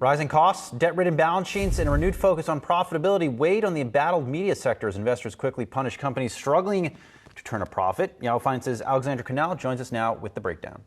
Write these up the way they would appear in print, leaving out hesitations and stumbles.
Rising costs, debt-ridden balance sheets, and a renewed focus on profitability weighed on the embattled media sector as investors quickly punished companies struggling to turn a profit. Yahoo Finance's Canal joins us now with the breakdown.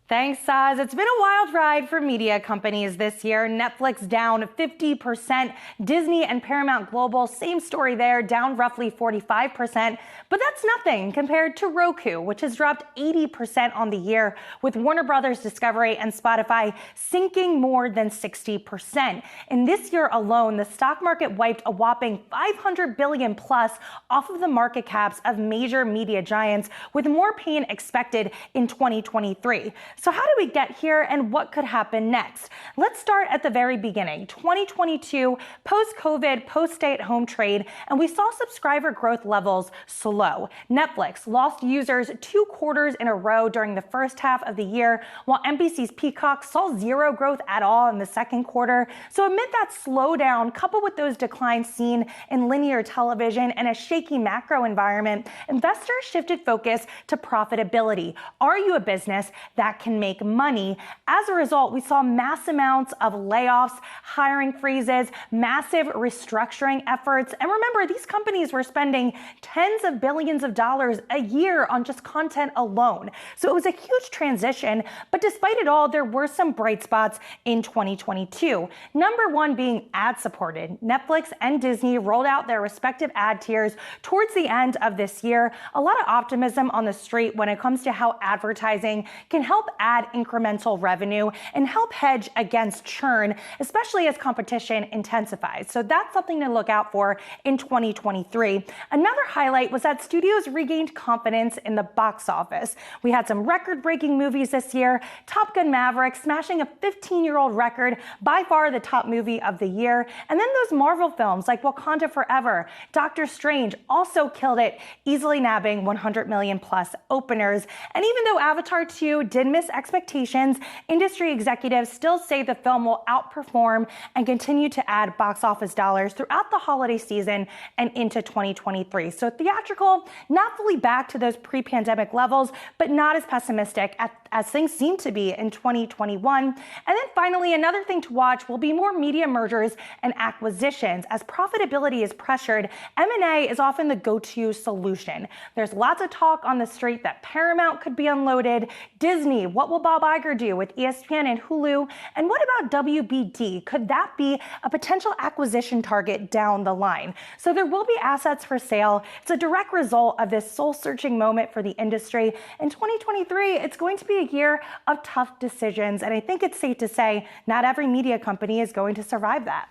Thanks, Saz. It's been a wild ride for media companies this year. Netflix down 50%. Disney and Paramount Global, same story there, down roughly 45%. But that's nothing compared to Roku, which has dropped 80% on the year, with Warner Brothers Discovery and Spotify sinking more than 60%. In this year alone, the stock market wiped a whopping $500 billion plus off of the market caps of major media giants, with more pain expected in 2023. So how did we get here and what could happen next? Let's start at the very beginning. 2022, post-COVID, post-stay-at-home trade, and we saw subscriber growth levels slow. Netflix lost users 2 quarters in a row during the first half of the year, while NBC's Peacock saw zero growth at all in the second quarter. So amid that slowdown, coupled with those declines seen in linear television and a shaky macro environment, investors shifted focus to profitability. Are you a business that can make money? As a result, we saw mass amounts of layoffs, hiring freezes, massive restructuring efforts. And remember, these companies were spending tens of billions of dollars a year on just content alone. So it was a huge transition. But despite it all, there were some bright spots in 2022. Number one being ad-supported. Netflix and Disney rolled out their respective ad tiers towards the end of this year. A lot of optimism on the street when it comes to how advertising can help add incremental revenue and help hedge against churn, especially as competition intensifies. So that's something to look out for in 2023. Another highlight was that studios regained confidence in the box office. We had some record-breaking movies this year. Top Gun: Maverick smashing a 15-year-old record, by far the top movie of the year. And then those Marvel films like Wakanda Forever, Doctor Strange also killed it, easily nabbing 100 million plus openers. And even though Avatar 2 did miss expectations, industry executives still say the film will outperform and continue to add box office dollars throughout the holiday season and into 2023. So theatrical, not fully back to those pre-pandemic levels, but not as pessimistic as things seem to be in 2021. And then finally, another thing to watch will be more media mergers and acquisitions. As profitability is pressured, M&A is often the go-to solution. There's lots of talk on the street that Paramount could be unloaded. Disney, what will Bob Iger do with ESPN and Hulu? And what about WBD? Could that be a potential acquisition target down the line? So there will be assets for sale. It's a direct result of this soul-searching moment for the industry. In 2023, it's going to be a year of tough decisions. And I think it's safe to say not every media company is going to survive that.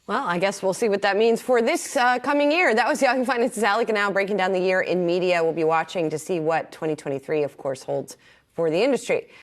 Well, I guess we'll see what that means for this coming year. That was Yahoo Finance's Allie Canal breaking down the year in media. We'll be watching to see what 2023, of course, holds for the industry.